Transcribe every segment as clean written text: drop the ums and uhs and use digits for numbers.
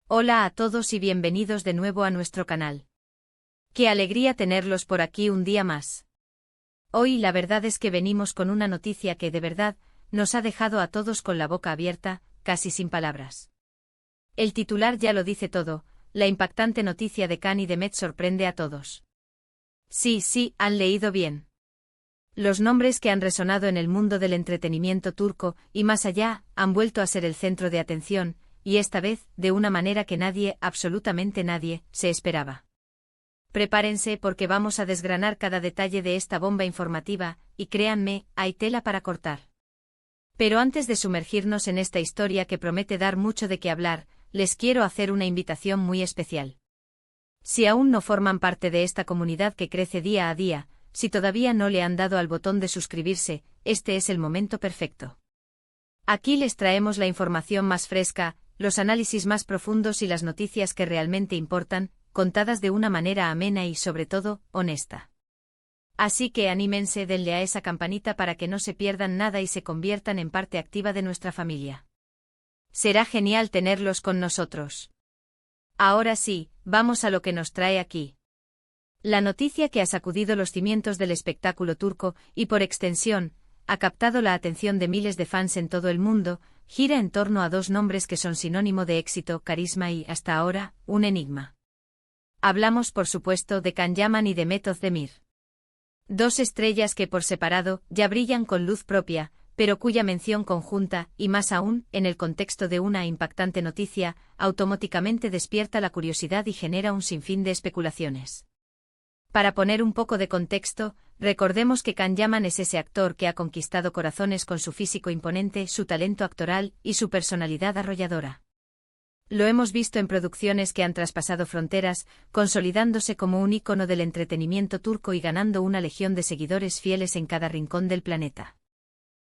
Hola a todos y bienvenidos de nuevo a nuestro canal. Qué alegría tenerlos por aquí un día más. Hoy la verdad es que venimos con una noticia que de verdad nos ha dejado a todos con la boca abierta, casi sin palabras. El titular ya lo dice todo, la impactante noticia de Can y Demet sorprende a todos. Sí, han leído bien. Los nombres que han resonado en el mundo del entretenimiento turco, y más allá, han vuelto a ser el centro de atención, y esta vez, de una manera que nadie, absolutamente nadie, se esperaba. Prepárense porque vamos a desgranar cada detalle de esta bomba informativa, y créanme, hay tela para cortar. Pero antes de sumergirnos en esta historia que promete dar mucho de qué hablar, les quiero hacer una invitación muy especial. Si aún no forman parte de esta comunidad que crece día a día, si todavía no le han dado al botón de suscribirse, este es el momento perfecto. Aquí les traemos la información más fresca, los análisis más profundos y las noticias que realmente importan, contadas de una manera amena y sobre todo, honesta. Así que anímense, denle a esa campanita para que no se pierdan nada y se conviertan en parte activa de nuestra familia. Será genial tenerlos con nosotros. Ahora sí, vamos a lo que nos trae aquí. La noticia que ha sacudido los cimientos del espectáculo turco y por extensión, ha captado la atención de miles de fans en todo el mundo, gira en torno a dos nombres que son sinónimo de éxito, carisma y, hasta ahora, un enigma. Hablamos por supuesto de Can Yaman y Demet Özdemir. Dos estrellas que por separado ya brillan con luz propia, pero cuya mención conjunta, y más aún, en el contexto de una impactante noticia, automáticamente despierta la curiosidad y genera un sinfín de especulaciones. Para poner un poco de contexto, recordemos que Can Yaman es ese actor que ha conquistado corazones con su físico imponente, su talento actoral y su personalidad arrolladora. Lo hemos visto en producciones que han traspasado fronteras, consolidándose como un ícono del entretenimiento turco y ganando una legión de seguidores fieles en cada rincón del planeta.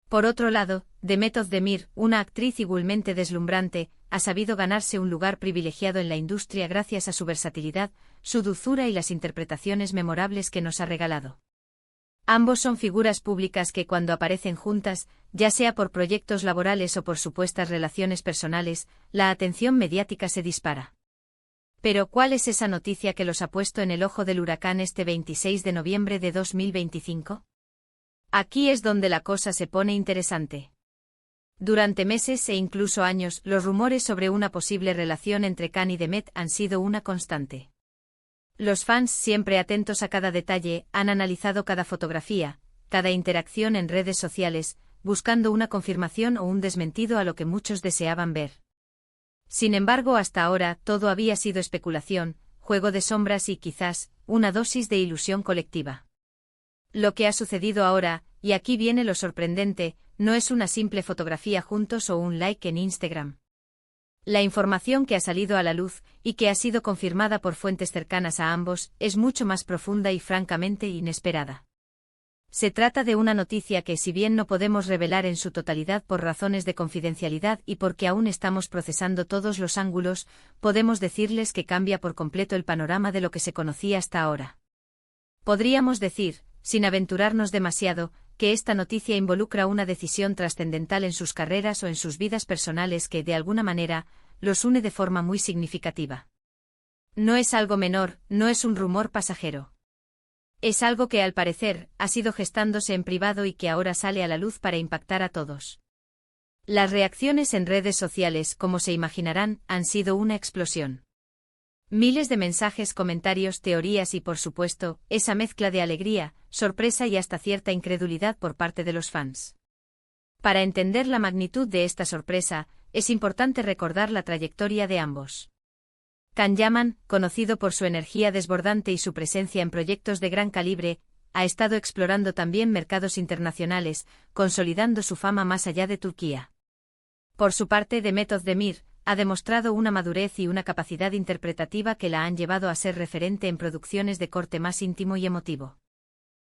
Por otro lado, Demet Özdemir, una actriz igualmente deslumbrante, ha sabido ganarse un lugar privilegiado en la industria gracias a su versatilidad, su dulzura y las interpretaciones memorables que nos ha regalado. Ambos son figuras públicas que cuando aparecen juntas, ya sea por proyectos laborales o por supuestas relaciones personales, la atención mediática se dispara. Pero ¿cuál es esa noticia que los ha puesto en el ojo del huracán este 26 de noviembre de 2025? Aquí es donde la cosa se pone interesante. Durante meses e incluso años, los rumores sobre una posible relación entre Can y Demet han sido una constante. Los fans, siempre atentos a cada detalle, han analizado cada fotografía, cada interacción en redes sociales, buscando una confirmación o un desmentido a lo que muchos deseaban ver. Sin embargo, hasta ahora, todo había sido especulación, juego de sombras y, quizás, una dosis de ilusión colectiva. Lo que ha sucedido ahora, y aquí viene lo sorprendente, no es una simple fotografía juntos o un like en Instagram. La información que ha salido a la luz, y que ha sido confirmada por fuentes cercanas a ambos, es mucho más profunda y francamente inesperada. Se trata de una noticia que, si bien no podemos revelar en su totalidad por razones de confidencialidad y porque aún estamos procesando todos los ángulos, podemos decirles que cambia por completo el panorama de lo que se conocía hasta ahora. Podríamos decir, sin aventurarnos demasiado, que esta noticia involucra una decisión trascendental en sus carreras o en sus vidas personales que, de alguna manera, los une de forma muy significativa. No es algo menor, no es un rumor pasajero. Es algo que, al parecer, ha sido gestándose en privado y que ahora sale a la luz para impactar a todos. Las reacciones en redes sociales, como se imaginarán, han sido una explosión. Miles de mensajes, comentarios, teorías y, por supuesto, esa mezcla de alegría, sorpresa y hasta cierta incredulidad por parte de los fans. Para entender la magnitud de esta sorpresa, es importante recordar la trayectoria de ambos. Can Yaman, conocido por su energía desbordante y su presencia en proyectos de gran calibre, ha estado explorando también mercados internacionales, consolidando su fama más allá de Turquía. Por su parte, Demet Özdemir ha demostrado una madurez y una capacidad interpretativa que la han llevado a ser referente en producciones de corte más íntimo y emotivo.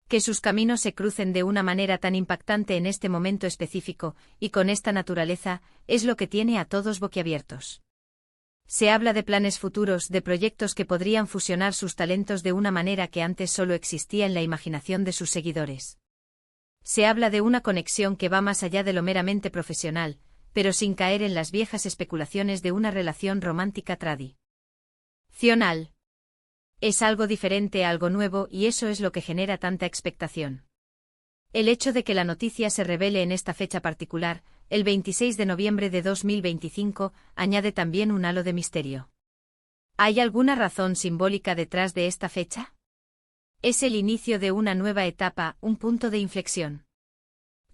Que sus caminos se crucen de una manera tan impactante en este momento específico, y con esta naturaleza, es lo que tiene a todos boquiabiertos. Se habla de planes futuros, de proyectos que podrían fusionar sus talentos de una manera que antes solo existía en la imaginación de sus seguidores. Se habla de una conexión que va más allá de lo meramente profesional, pero sin caer en las viejas especulaciones de una relación romántica tradicional. Es algo diferente, algo nuevo, y eso es lo que genera tanta expectación. El hecho de que la noticia se revele en esta fecha particular, el 26 de noviembre de 2025, añade también un halo de misterio. ¿Hay alguna razón simbólica detrás de esta fecha? Es el inicio de una nueva etapa, un punto de inflexión.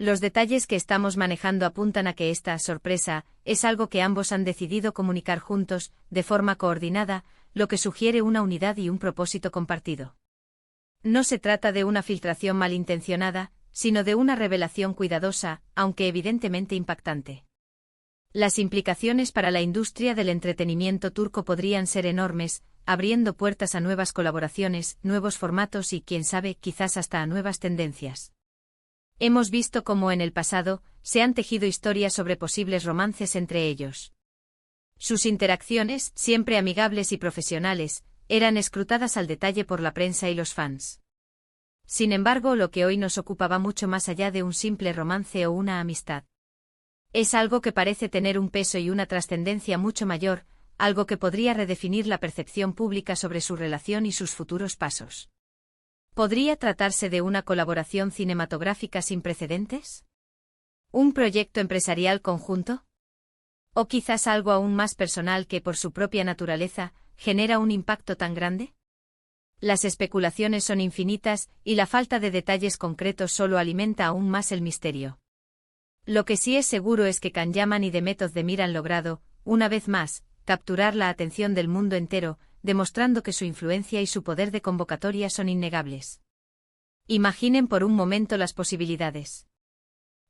Los detalles que estamos manejando apuntan a que esta sorpresa es algo que ambos han decidido comunicar juntos, de forma coordinada, lo que sugiere una unidad y un propósito compartido. No se trata de una filtración malintencionada, sino de una revelación cuidadosa, aunque evidentemente impactante. Las implicaciones para la industria del entretenimiento turco podrían ser enormes, abriendo puertas a nuevas colaboraciones, nuevos formatos y, quién sabe, quizás hasta a nuevas tendencias. Hemos visto cómo en el pasado se han tejido historias sobre posibles romances entre ellos. Sus interacciones, siempre amigables y profesionales, eran escrutadas al detalle por la prensa y los fans. Sin embargo, lo que hoy nos ocupa va mucho más allá de un simple romance o una amistad. Es algo que parece tener un peso y una trascendencia mucho mayor, algo que podría redefinir la percepción pública sobre su relación y sus futuros pasos. ¿Podría tratarse de una colaboración cinematográfica sin precedentes? ¿Un proyecto empresarial conjunto? ¿O quizás algo aún más personal que, por su propia naturaleza, genera un impacto tan grande? Las especulaciones son infinitas, y la falta de detalles concretos solo alimenta aún más el misterio. Lo que sí es seguro es que Can Yaman y Demet Özdemir han logrado, una vez más, capturar la atención del mundo entero, demostrando que su influencia y su poder de convocatoria son innegables. Imaginen por un momento las posibilidades.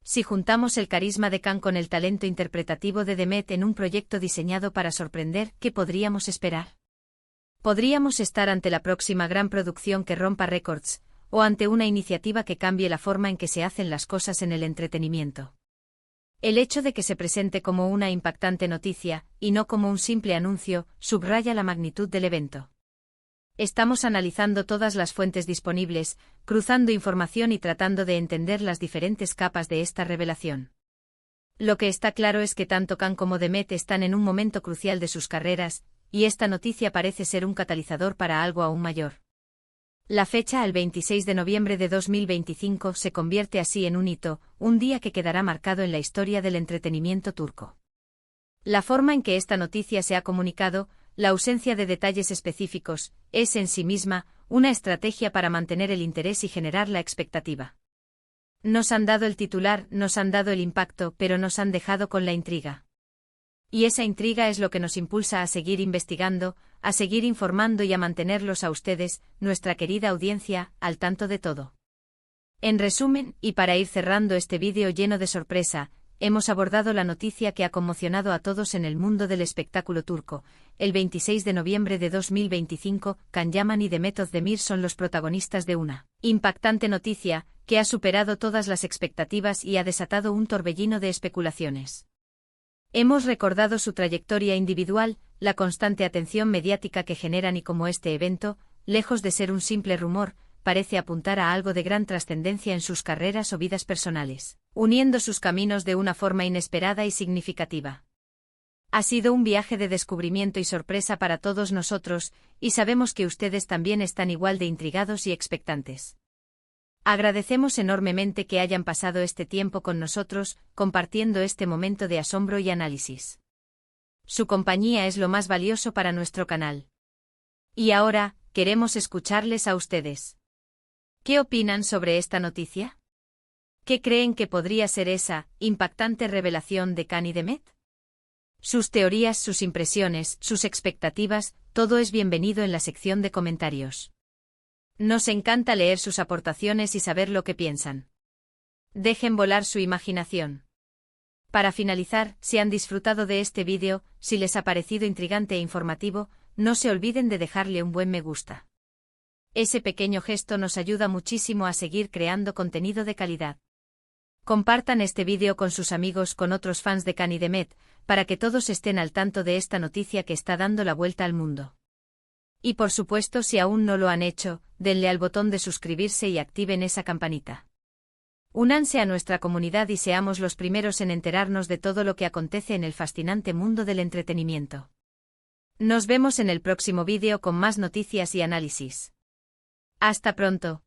Si juntamos el carisma de Can con el talento interpretativo de Demet en un proyecto diseñado para sorprender, ¿qué podríamos esperar? Podríamos estar ante la próxima gran producción que rompa récords, o ante una iniciativa que cambie la forma en que se hacen las cosas en el entretenimiento. El hecho de que se presente como una impactante noticia, y no como un simple anuncio, subraya la magnitud del evento. Estamos analizando todas las fuentes disponibles, cruzando información y tratando de entender las diferentes capas de esta revelación. Lo que está claro es que tanto Can como Demet están en un momento crucial de sus carreras, y esta noticia parece ser un catalizador para algo aún mayor. La fecha, el 26 de noviembre de 2025, se convierte así en un hito, un día que quedará marcado en la historia del entretenimiento turco. La forma en que esta noticia se ha comunicado, la ausencia de detalles específicos, es en sí misma una estrategia para mantener el interés y generar la expectativa. Nos han dado el titular, nos han dado el impacto, pero nos han dejado con la intriga. Y esa intriga es lo que nos impulsa a seguir investigando, a seguir informando y a mantenerlos a ustedes, nuestra querida audiencia, al tanto de todo. En resumen, y para ir cerrando este vídeo lleno de sorpresa, hemos abordado la noticia que ha conmocionado a todos en el mundo del espectáculo turco. El 26 de noviembre de 2025, Can Yaman y Demet Özdemir son los protagonistas de una impactante noticia, que ha superado todas las expectativas y ha desatado un torbellino de especulaciones. Hemos recordado su trayectoria individual, la constante atención mediática que generan y cómo este evento, lejos de ser un simple rumor, parece apuntar a algo de gran trascendencia en sus carreras o vidas personales, uniendo sus caminos de una forma inesperada y significativa. Ha sido un viaje de descubrimiento y sorpresa para todos nosotros, y sabemos que ustedes también están igual de intrigados y expectantes. Agradecemos enormemente que hayan pasado este tiempo con nosotros, compartiendo este momento de asombro y análisis. Su compañía es lo más valioso para nuestro canal. Y ahora, queremos escucharles a ustedes. ¿Qué opinan sobre esta noticia? ¿Qué creen que podría ser esa impactante revelación de Can y Demet? Sus teorías, sus impresiones, sus expectativas, todo es bienvenido en la sección de comentarios. Nos encanta leer sus aportaciones y saber lo que piensan. Dejen volar su imaginación. Para finalizar, si han disfrutado de este vídeo, si les ha parecido intrigante e informativo, no se olviden de dejarle un buen me gusta. Ese pequeño gesto nos ayuda muchísimo a seguir creando contenido de calidad. Compartan este vídeo con sus amigos, con otros fans de Can y Demet, para que todos estén al tanto de esta noticia que está dando la vuelta al mundo. Y por supuesto, si aún no lo han hecho, denle al botón de suscribirse y activen esa campanita. Únanse a nuestra comunidad y seamos los primeros en enterarnos de todo lo que acontece en el fascinante mundo del entretenimiento. Nos vemos en el próximo vídeo con más noticias y análisis. Hasta pronto.